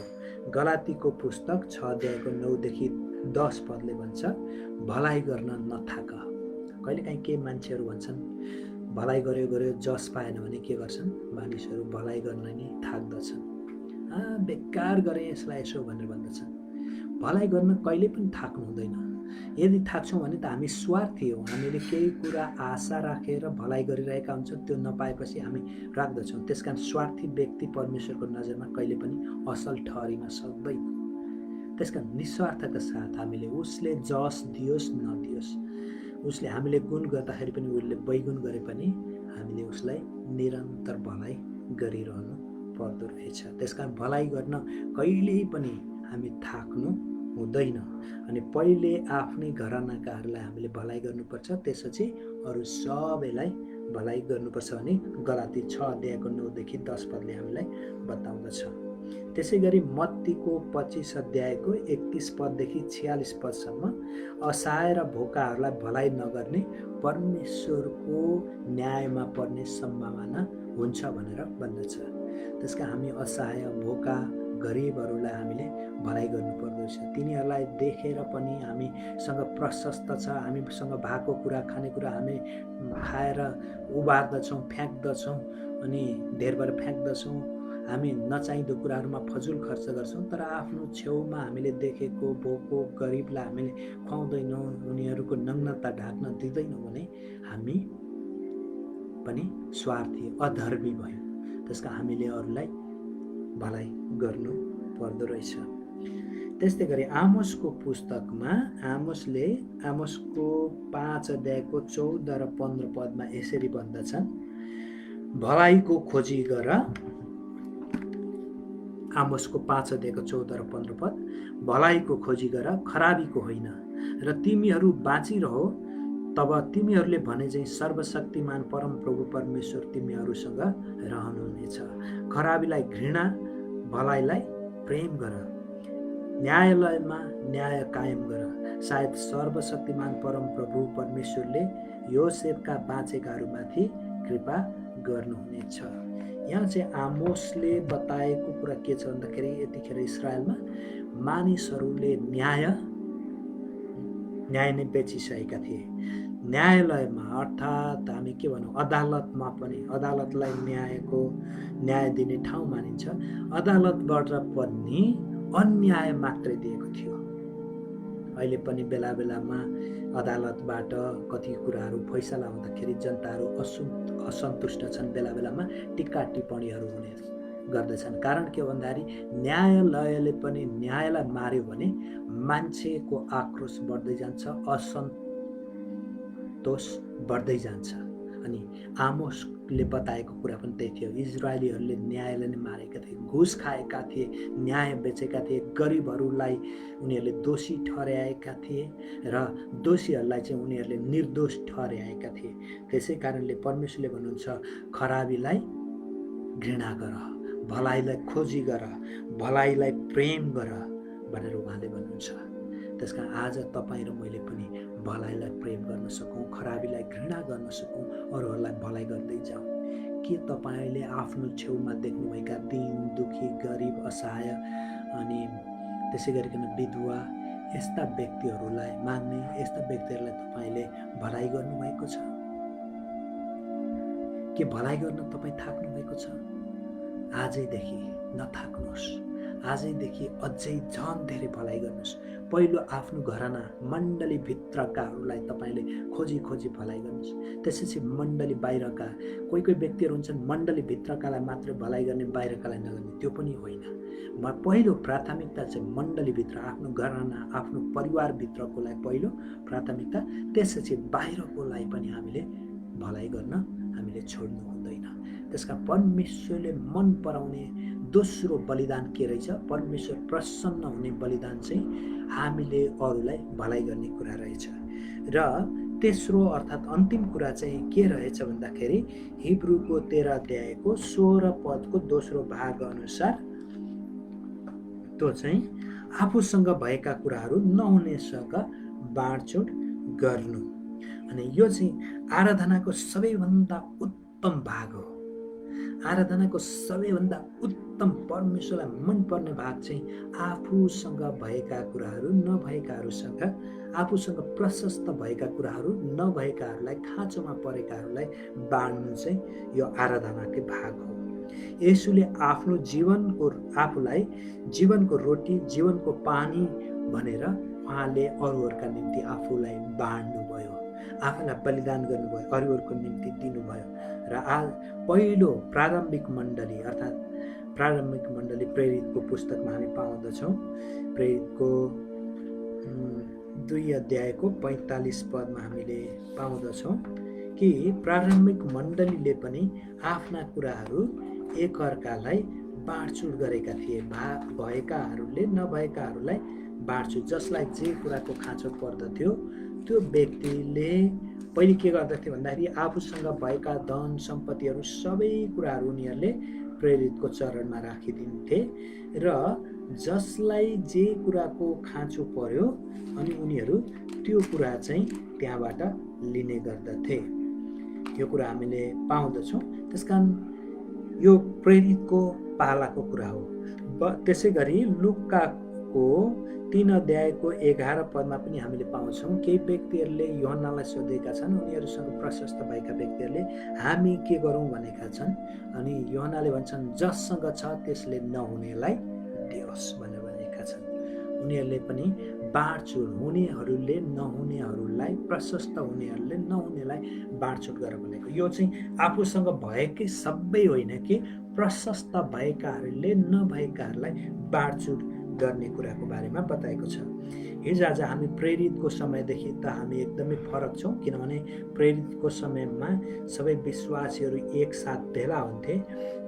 गलातीको पुस्तक 6:9-10 पदले भन्छ, भलाइ गर्न नथाक। कहिलेकाहीँ के मान्छेहरू भन्छन्, भलाइ गर्यो जस पाएन भने के गर्छन्? मानिसहरू भलाइ गर्न नि थाक्दछन्। बेकार गरे यसलाई यसो भनेर भन्दछन्। भलाइ गर्न कहिले पनि थाक्नु हुँदैन। यदि थाक्छौँ भने त हामी स्वार्थी हौँ। हामीले केही कुरा आशा राखेर भलाइ गरिरहेका हुन्छौँ, त्यो नपाएपछि हामी राख्दछौँ। त्यसकारण स्वार्थी व्यक्ति परमेश्वरको नजरमा कहिले पनि असल ठहरिन सक्दैन। त्यसकारण निस्वार्थका साथ हामीले उसले जस दियोस् नदियोस्, उसले हामीले गुण गर्दाखेरि पनि, उसले बैगुण गरे पनि हामीले उसलाई निरन्तर भलाइ गरिरहनु पर्दो रहेछ। त्यसकारण भलाइ गर्न कहिल्यै पनि हामी थाक्नु हुँदैन। अनि पहिले आफ्नै घरानाकाहरूलाई हामीले भलाइ गर्नुपर्छ, त्यसपछि अरू सबैलाई भलाइ गर्नुपर्छ भने गलाती 6:9-10 पदले हामीलाई बताउँदछ। त्यसै गरी मत्तीको 25:31-46 पदसम्म असहाय र भोकाहरूलाई भलाइ नगर्ने परमेश्वरको न्यायमा पर्ने सम्भावना हुन्छ भनेर भन्दछ। त्यसका हामी असहाय, भोका, गरिबहरूलाई हामीले भलाइ गर्नुपर्दो रहेछ। तिनीहरूलाई देखेर पनि हामीसँग प्रशस्त छ, हामीसँग भएको कुरा, खानेकुरा हामी खाएर उबार्दछौँ, फ्याँक्दछौँ, अनि धेर भएर फ्याँक्दछौँ, हामी नचाहिँदो कुराहरूमा फजुल खर्च गर्छौँ। तर आफ्नो छेउमा हामीले देखेको भोको गरिबलाई हामीले खुवाउँदैनौँ, उनीहरूको नग्नता ढाक्न दिँदैनौँ भने हामी पनि स्वार्थी, अधर्मी भयौँ। त्यसका हामीले अरूलाई भलाइ गर्नु पर्दो रहेछ। त्यस्तै गरी आमोसको पुस्तकमा आमोसको 5:14 र 15 पदमा यसरी भन्दछन्, भलाइको खोजी गर। आमोसको 5:14 र 15 पद, भलाइको खोजी गर, खराबीको होइन, र तिमीहरू बाँचिरहो। तब तिमीहरूले भने चाहिँ सर्वशक्तिमान परमप्रभु परमेश्वर तिमीहरूसँग रहनुहुनेछ। खराबीलाई घृणा, भलाइलाई प्रेम गर। न्यायालयमा न्याय कायम गर। सायद सर्वशक्तिमान परमप्रभु परमेश्वरले योसेफका बाँचेकाहरूमाथि कृपा गर्नुहुनेछ। यहाँ चाहिँ आमोसले बताएको कुरा के छ भन्दाखेरि यतिखेर इजरायलमा मानिसहरूले न्याय नै बेचिसकेका थिए। न्यायालयमा अर्थात् हामी के भनौँ अदालतमा पनि अदालतलाई न्याय दिने ठाउँ मानिन्छ। अदालतबाट पनि अन्याय मात्रै दिएको थियो। अहिले पनि बेला बेलामा अदालतबाट कति कुराहरू फैसला हुँदाखेरि जनताहरू असन्तुष्ट छन्। बेला बेलामा टिक्का टिप्पणीहरू हुने गर्दछन्। कारण के भन्दाखेरि न्यायालयले पनि न्यायलाई मार्यो भने मान्छेको आक्रोश बढ्दै जान्छ, असन्तोष बढ्दै जान्छ। अनि आमोसले बताएको कुरा पनि त्यही थियो। इजरायलीहरूले न्यायलाई नै मारेका थिए, घुस खाएका थिए, न्याय बेचेका थिए, गरिबहरूलाई उनीहरूले दोषी ठहर्याएका थिए र दोषीहरूलाई चाहिँ उनीहरूले निर्दोष ठहर्याएका थिए। त्यसै कारणले परमेश्वरले भन्नुहुन्छ खराबीलाई घृणा गर, भलाइलाई खोजी गर, भलाइलाई प्रेम गर भनेर उहाँले भन्नुहुन्छ। त्यसकारण आज तपाईँ र मैले पनि भलाइलाई प्रेम गर्न सकौँ, खराबीलाई घृणा गर्न सकौँ, अरूहरूलाई भलाइ गर्दै जाउँ। के तपाईँले आफ्नो छेउमा देख्नुभएका दीन दुखी गरिब असहाय अनि त्यसै गरिकन विधवा यस्ता व्यक्तिहरूलाई माग्ने, यस्ता व्यक्तिहरूलाई तपाईँले भलाइ गर्नुभएको छ? के भलाइ गर्न तपाईँ थाक्नु भएको छ? आजैदेखि नथाक्नुहोस्। आजैदेखि अझै झन् धेरै भलाइ गर्नुहोस्। पहिलो आफ्नो घरना मण्डलीभित्रकाहरूलाई तपाईँले खोजी खोजी भलाइ गर्नुहोस्। त्यसपछि मण्डली बाहिरका कोही व्यक्तिहरू हुन्छन् मण्डलीभित्रकालाई मात्रै भलाइ गर्ने, बाहिरकालाई नगर्ने। त्यो पनि होइन। पहिलो प्राथमिकता चाहिँ मण्डलीभित्र आफ्नो घरना आफ्नो परिवारभित्रकोलाई पहिलो प्राथमिकता, त्यसपछि बाहिरकोलाई पनि हामीले भलाइ गर्न हामीले छोड्नु हुँदैन। त्यसका परमेश्वरले मन पराउने दोस्रो बलिदान के रहेछ? परमेश्वर प्रसन्न हुने बलिदान चाहिँ हामीले अरूलाई भलाइ गर्ने कुरा रहेछ। र तेस्रो अर्थात् अन्तिम कुरा चाहिँ के रहेछ भन्दाखेरि हिब्रूको 13 अध्यायको 16 पदको दोस्रो भाग अनुसार त्यो चाहिँ आफूसँग भएका कुराहरू नहुनेसँग बाँडचुँड गर्नु। अनि यो चाहिँ आराधनाको सबैभन्दा उत्तम भाग हो। आराधनाको सबैभन्दा उत्तम परमेश्वरलाई मनपर्ने भाग चाहिँ आफूसँग भएका कुराहरू नभएकाहरूसँग, आफूसँग प्रशस्त भएका कुराहरू नभएकाहरूलाई, खाँचोमा परेकाहरूलाई बाँड्नु चाहिँ यो आराधनाकै भाग हो। येशूले आफ्नो आफूलाई जीवनको रोटी, जीवनको पानी भनेर उहाँले अरूहरूका निम्ति आफूलाई बाँड्नुभयो, आफूलाई बलिदान गर्नुभयो, अरूहरूको निम्ति दिनुभयो। र पहिलो प्रारम्भिक मण्डली अर्थात् प्रारम्भिक मण्डली प्रेरितको पुस्तकमा हामी पाउँदछौँ। प्रेरितको 2 अध्यायको 45 पदमा हामीले पाउँदछौँ कि प्रारम्भिक मण्डलीले पनि आफ्ना कुराहरू एकअर्कालाई बाँडचुँड गरेका थिए। भएकाहरूले नभएकाहरूलाई बाँडचुँड, जसलाई जे कुराको खाँचो पर्दथ्यो त्यो व्यक्तिले पहिले के गर्दथ्यो भन्दाखेरि आफूसँग भएका धन सम्पत्तिहरू सबै कुराहरू उनीहरूले प्रेरितको चरणमा राखिदिन्थे र जसलाई जे कुराको खाँचो पर्यो अनि उनीहरू त्यो कुरा चाहिँ त्यहाँबाट लिने गर्दथे। यो कुरा हामीले पाउँदछौँ। त्यसकारण यो प्रेरितको पालाको कुरा हो। त्यसै गरी लुकाको 3 अध्यायको 11 पदमा पनि हामीले पाउँछौँ केही व्यक्तिहरूले यूहन्नालाई सोधेका छन्। उनीहरूसँग प्रशस्त भएका व्यक्तिहरूले हामी के गरौँ भनेका छन्। अनि यूहन्नाले भन्छन् जससँग छ त्यसले नहुनेलाई दियोस् भनेर भनेका छन्। उनीहरूले पनि बाँडचुँड, हुनेहरूले नहुनेहरूलाई, प्रशस्त हुनेहरूले नहुनेलाई बाँडचुँड गरेर भनेको। यो चाहिँ आफूसँग भएकै सबै होइन कि प्रशस्त भएकाहरूले नभएकाहरूलाई बाँडचुँड गर्ने कुराको बारेमा बताएको छ। हिजो आज हामी प्रेरितको समयदेखि त हामी एकदमै फरक छौँ, किनभने प्रेरितको समयमा सबै विश्वासीहरू एकसाथ भेला हुन्थे।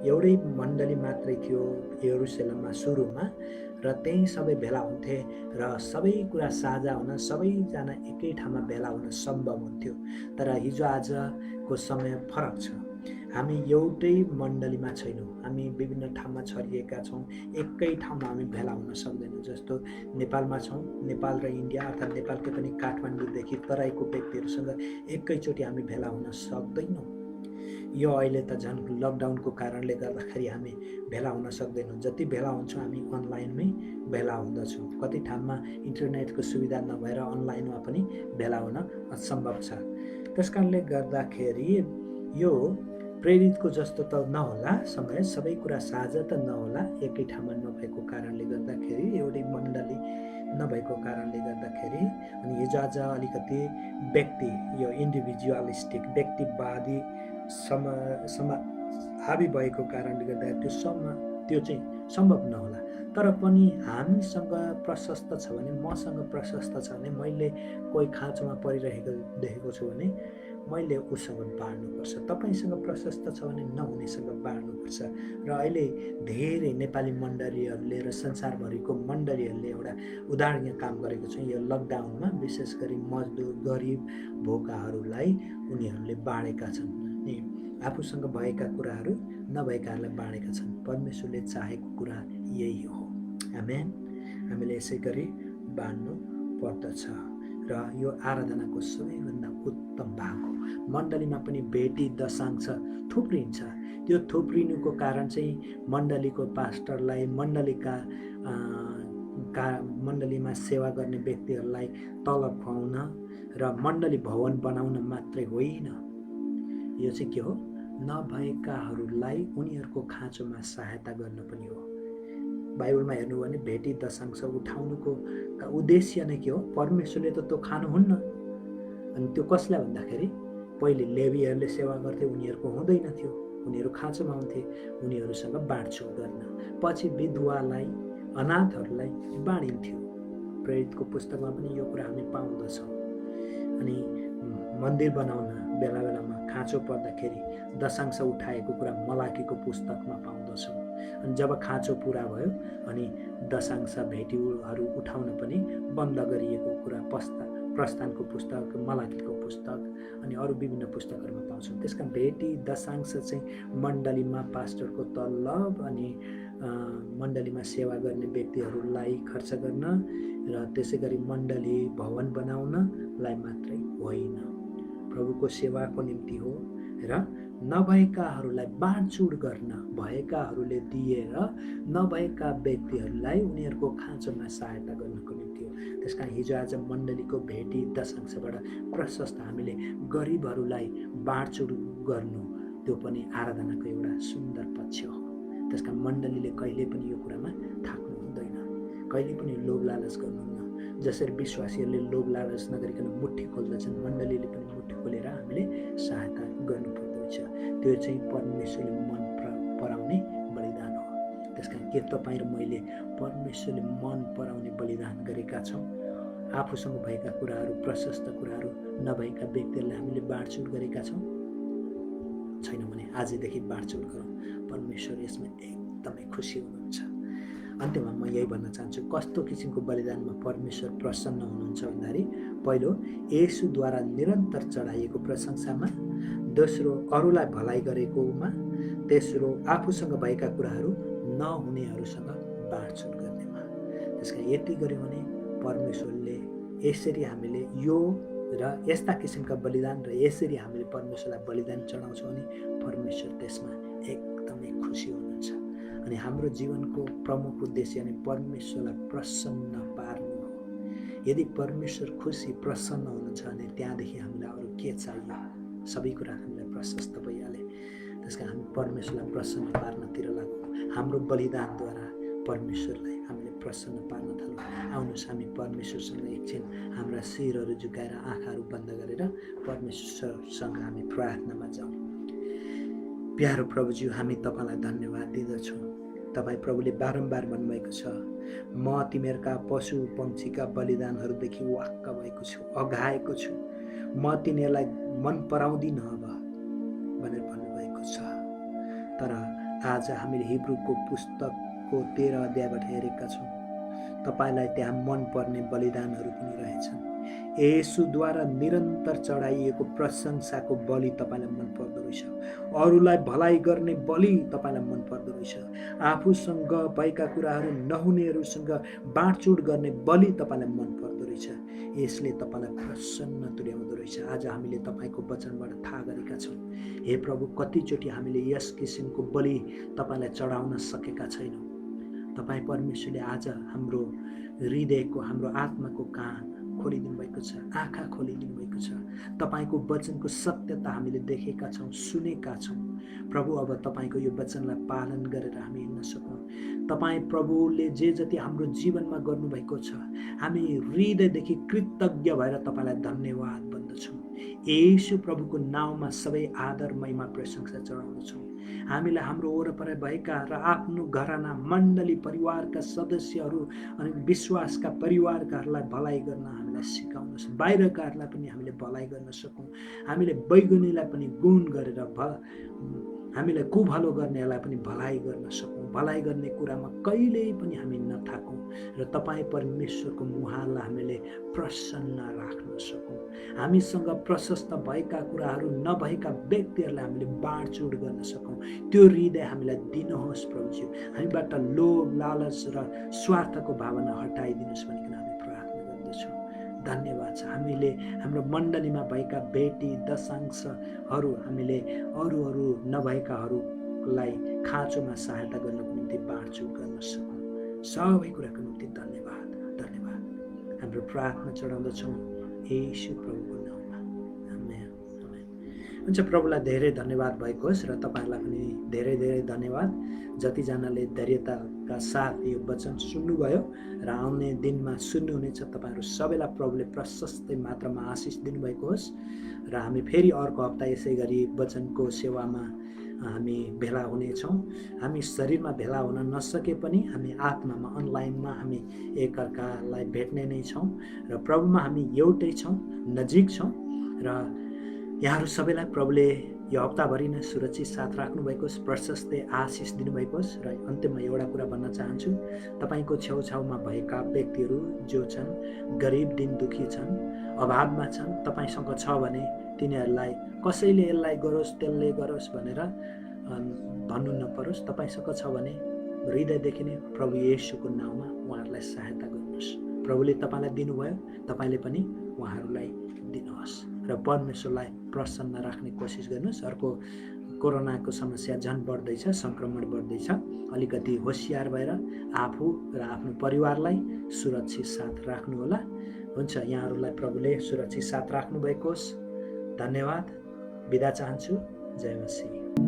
एउटै मण्डली मात्रै थियो यरुशलेममा सुरुमा, र त्यही सबै भेला हुन्थे र सबै कुरा साझा हुन, सबैजना एकै ठाउँमा भेला हुन सम्भव हुन्थ्यो। तर हिजो आजको समय फरक छ। हामी एउटै मण्डलीमा छैनौँ, हामी विभिन्न ठाउँमा छरिएका छौँ। एकै ठाउँमा हामी भेला हुन सक्दैनौँ। जस्तो नेपालमा छौँ, नेपाल र इन्डिया अर्थात् नेपालकै पनि काठमाडौँदेखि तराईको व्यक्तिहरूसँग एकैचोटि हामी भेला हुन सक्दैनौँ। यो अहिले त झन् लकडाउनको कारणले गर्दाखेरि हामी भेला हुन सक्दैनौँ। जति भेला हुन्छौँ हामी अनलाइनमै भेला हुँदछौँ। कति ठाउँमा इन्टरनेटको सुविधा नभएर अनलाइनमा पनि भेला हुन असम्भव छ। त्यस कारणले गर्दाखेरि यो प्रेरितको जस्तो त नहोला, समय सबै कुरा साझा त नहोला, एकै ठाउँमा नभएको कारणले गर्दाखेरि, एउटै मण्डली नभएको कारणले गर्दाखेरि, अनि हिजो आज अलिकति व्यक्ति यो इन्डिभिजुअलिस्टिक व्यक्तिवादी हाबी भएको कारणले गर्दा त्यो चाहिँ सम्भव नहोला। तर पनि हामीसँग प्रशस्त छ भने, मसँग प्रशस्त छ भने, मैले कोही खाँचोमा परिरहेको देखेको छु भने मैले उसँग बाँड्नुपर्छ। तपाईँसँग प्रशस्त छ भने नहुनेसँग बाँड्नुपर्छ। र अहिले धेरै नेपाली मण्डलीहरूले र संसारभरिको मण्डलीहरूले एउटा उदाहरणीय काम गरेको छ। यो लकडाउनमा विशेष गरी मजदुर, गरिब, भोकाहरूलाई उनीहरूले बाँडेका छन्। अनि आफूसँग भएका कुराहरू नभएकाहरूलाई बाँडेका छन्। परमेश्वरले चाहेको कुरा यही हो। आमेन। हामीले यसै गरी बाँड्नु पर्दछ। र यो आराधनाको सबैभन्दा उत्तम भाग हो। मण्डलीमा पनि भेटी दशांश थुप्रिन्छ। त्यो थुप्रिनुको कारण चाहिँ मण्डलीको पास्टरलाई, मण्डलीमा सेवा गर्ने व्यक्तिहरूलाई तलब खुवाउन र मण्डली भवन बनाउन मात्रै होइन। यो चाहिँ के हो? नभएकाहरूलाई उनीहरूको खाँचोमा सहायता गर्न पनि हो। बाइबलमा हेर्नु भने भेटी दशांश उठाउनुको उद्देश्य नै के हो? परमेश्वरले त त्यो खानुहुन्न। अनि त्यो कसलाई भन्दाखेरि पहिले लेवीहरूले सेवा गर्थे, उनीहरूको हुँदैन थियो, उनीहरू खाँचोमा हुन्थे, उनीहरूसँग बाँडचुँड गर्न। पछि विधवालाई, अनाथहरूलाई बाँडिन्थ्यो। प्रेरितको पुस्तकमा पनि यो कुरा हामी पाउँदछौँ। अनि मन्दिर बनाउन बेला बेलामा खाँचो पर्दाखेरि दशांश उठाएको कुरा मलाकीको पुस्तकमा पाउँदछौँ। अनि जब खाँचो पुरा भयो अनि दशांश भेटीहरू उठाउन पनि बन्द गरिएको कुरा प्रस्थानको पुस्तक, मलाकीको पुस्तक अनि अरू विभिन्न पुस्तकहरूमा पाउँछौँ। त्यसका भेटी दशांश चाहिँ मण्डलीमा पास्टरको तलब अनि मण्डलीमा सेवा गर्ने व्यक्तिहरूलाई खर्च गर्न र त्यसै गरी मण्डली भवन बनाउनलाई मात्रै होइन, प्रभुको सेवाको निम्ति हो। र नभएकाहरूलाई बाँडचुँड गर्न, भएकाहरूले दिएर नभएका व्यक्तिहरूलाई उनीहरूको खाँचोमा सहायता गर्नको निम्ति हो। त्यसकारण हिजो आज मण्डलीको भेटी दशांशबाट प्रशस्त हामीले गरिबहरूलाई बाँडचुँड गर्नु, त्यो पनि आराधनाको एउटा सुन्दर पक्ष हो। त्यसकारण मण्डलीले कहिले पनि यो कुरामा थाक्नु हुँदैन, कहिले पनि लोभ लालच गर्नुहुन्न। जसरी विश्वासीहरूले लोभ लालच नगरिकन मुट्ठी खोल्दछन्, मण्डलीले पनि मुट्ठी खोलेर हामीले सहायता गर्नुपर्दछ। त्यो चाहिँ परमेश्वरले मन पराउने बलिदान हो। त्यसकारण के तपाईँ र मैले परमेश्वरले मन पराउने बलिदान गरेका छौँ? आफूसँग भएका कुराहरू, प्रशस्त कुराहरू नभएका व्यक्तिहरूलाई हामीले बाँडचुँड गरेका छौँ? छैन भने आजदेखि बाँडचुँड गरौँ। परमेश्वर यसमा एकदमै खुसी हुनुहुन्छ। अन्त्यमा म यही भन्न चाहन्छु, कस्तो किसिमको बलिदानमा परमेश्वर प्रसन्न हुनुहुन्छ भन्दाखेरि, पहिलो येशूद्वारा निरन्तर चढाइएको प्रशंसामा, दोस्रो अरूलाई भलाइ गरेकोमा, तेस्रो आफूसँग भएका कुराहरू नहुनेहरूसँग बाँडचुँड गर्नेमा। त्यसकारण यति गऱ्यौँ भने परमेश्वरले यसरी हामीले यो र यस्ता किसिमका बलिदान र यसरी हामीले परमेश्वरलाई बलिदान चढाउँछौँ भने परमेश्वर त्यसमा एकदमै खुसी हुनुहुन्छ। अनि हाम्रो जीवनको प्रमुख उद्देश्य नै परमेश्वरलाई प्रसन्न पार्नु हो। यदि परमेश्वर खुसी, प्रसन्न हुनुहुन्छ भने त्यहाँदेखि हामीलाई अरू के चाहियो? सबै कुरा हामीलाई प्रशस्त भइहाले। त्यसकारण हामी परमेश्वरलाई प्रसन्न पार्नतिर लागौँ। हाम्रो बलिदानद्वारा परमेश्वरलाई हामीले प्रसन्न पार्न थालौँ। आउनुहोस् हामी परमेश्वरसँग एकछिन हाम्रा शिरहरू झुकाएर आँखाहरू बन्द गरेर परमेश्वरसँग हामी प्रार्थनामा जाउँ। प्यारो प्रभुज्यू, हामी तपाईँलाई धन्यवाद दिँदछौँ। तपाईँ प्रभुले बारम्बार भन्नुभएको छ, म तिमीहरूका पशु पक्षीका बलिदानहरूदेखि वाक्क भएको छु, अघाएको छु, म तिनीहरूलाई मन पराउँदिन अब भनेर भन्नुभएको छ। तर आज हामीले हिब्रूको पुस्तकको 13 अध्यायबाट हेरेका छौँ, तपाईँलाई त्यहाँ मन पर्ने बलिदानहरू पनि रहेछन्। येशूद्वारा निरन्तर चढाइएको प्रशंसाको बलि तपाईँलाई मन पर्दो रहेछ। अरूलाई भलाइ गर्ने बलि तपाईँलाई मन पर्दो रहेछ। आफूसँग भएका कुराहरू नहुनेहरूसँग बाँडचुँड गर्ने बलि तपाईँलाई मन पर्दो रहेछ। यसले तपाईँलाई प्रसन्न तुल्याउँदो रहेछ। आज हामीले तपाईँको वचनबाट थाहा गरेका छौँ, हे प्रभु, कतिचोटि हामीले यस किसिमको बलि तपाईँलाई चढाउन सकेका छैनौँ। तपाईँ परमेश्वरले आज हाम्रो हृदयको, हाम्रो आत्माको कान खोलिदिनु भएको छ, आँखा खोलिदिनु भएको छ। तपाईँको वचनको सत्यता हामीले देखेका छौँ, सुनेका छौँ। प्रभु, अब तपाईँको यो वचनलाई पालन गरेर हामी हिँड्न सकौँ। तपाईँ प्रभुले जे जति हाम्रो जीवनमा गर्नुभएको छ, हामी हृदयदेखि कृतज्ञ भएर तपाईँलाई धन्यवाद भन्दछौँ। येशू प्रभुको नाउँमा सबै आदर, महिमा, प्रशंसा चढाउँदछौँ। हामीलाई हाम्रो वरपर भएका र आफ्नो घराना, मण्डली, परिवारका सदस्यहरू अनि विश्वासका परिवारकाहरूलाई भलाइ गर्न हामीलाई सिकाउनुहोस्। बाहिरकाहरूलाई पनि हामीले भलाइ गर्न सकौँ। हामीले बैगुनीलाई पनि गुण गरेर हामीलाई कुभलो गर्नेहरूलाई पनि भलाइ गर्न सकौँ। भलाइ गर्ने कुरामा कहिल्यै पनि हामी नथाकौँ र तपाईँ परमेश्वरको मुहारलाई हामीले प्रसन्न राख्न सकौँ। हामीसँग प्रशस्त भएका कुराहरू नभएका व्यक्तिहरूलाई हामीले बाँडचुँड गर्न सकौँ। त्यो हृदय हामीलाई दिनुहोस् प्रभुजी। हामीबाट लोभ, लालच र स्वार्थको भावना हटाइदिनुहोस् भनिकन हामी प्रार्थना गर्दछौँ। धन्यवाद छ। हामीले हाम्रो मण्डलीमा भएका बेटी, दशांशहरू हामीले अरू नभएकाहरूलाई खाँचोमा सहायता गर्नको निम्ति बाँडचुँड गर्न सकौँ। सबै कुराको निम्ति धन्यवाद, धन्यवाद। हाम्रो प्रार्थना चढाउँदछौँ येशू प्रभुको नाउँमा। आमेन, आमेन। हुन्छ, प्रभुलाई धेरै धन्यवाद भएको होस् र तपाईँहरूलाई पनि धेरै धेरै धन्यवाद, जतिजनाले धैर्यताका साथ यो वचन सुन्नुभयो र आउने दिनमा सुन्नुहुनेछ। तपाईँहरू सबैलाई प्रभुले प्रशस्तै मात्रामा आशिष दिनुभएको होस् र हामी फेरि अर्को हप्ता यसै गरी वचनको सेवामा हामी भेला हुनेछौँ। हामी शरीरमा भेला हुन नसके पनि हामी आत्मामा, अनलाइनमा हामी एकअर्कालाई भेट्ने नै छौँ र प्रभुमा हामी एउटै छौँ, नजिक छौँ। र यहाँहरू सबैलाई प्रभुले यो हप्ताभरि नै सुरक्षित साथ राख्नुभएको होस्, प्रशस्तै आशिष दिनुभएको होस्। र अन्त्यमा एउटा कुरा भन्न चाहन्छु, तपाईँको छेउछाउमा भएका व्यक्तिहरू जो छन्, गरिब, दिन दुखी छन्, अभावमा छन्, तपाईँसँग छ भने तिनीहरूलाई कसैले यसलाई गरोस्, त्यसले गरोस् भनेर भन्नु नपरोस्। तपाईँसँग छ भने हृदयदेखि नै प्रभु येशूको नाउँमा उहाँहरूलाई सहायता गर्नुहोस्। प्रभुले तपाईँलाई दिनुभयो, तपाईँले पनि उहाँहरूलाई दिनुहोस् र परमेश्वरलाई प्रसन्न राख्ने कोसिस गर्नुहोस्। अर्को कोरोनाको समस्या झन् बढ्दैछ, सङ्क्रमण बढ्दैछ। अलिकति होसियार भएर आफू र आफ्नो परिवारलाई सुरक्षित साथ राख्नुहोला। हुन्छ, यहाँहरूलाई प्रभुले सुरक्षित साथ राख्नुभएको होस्। धन्यवाद। बिदा चाहन्छु। जय मसीह।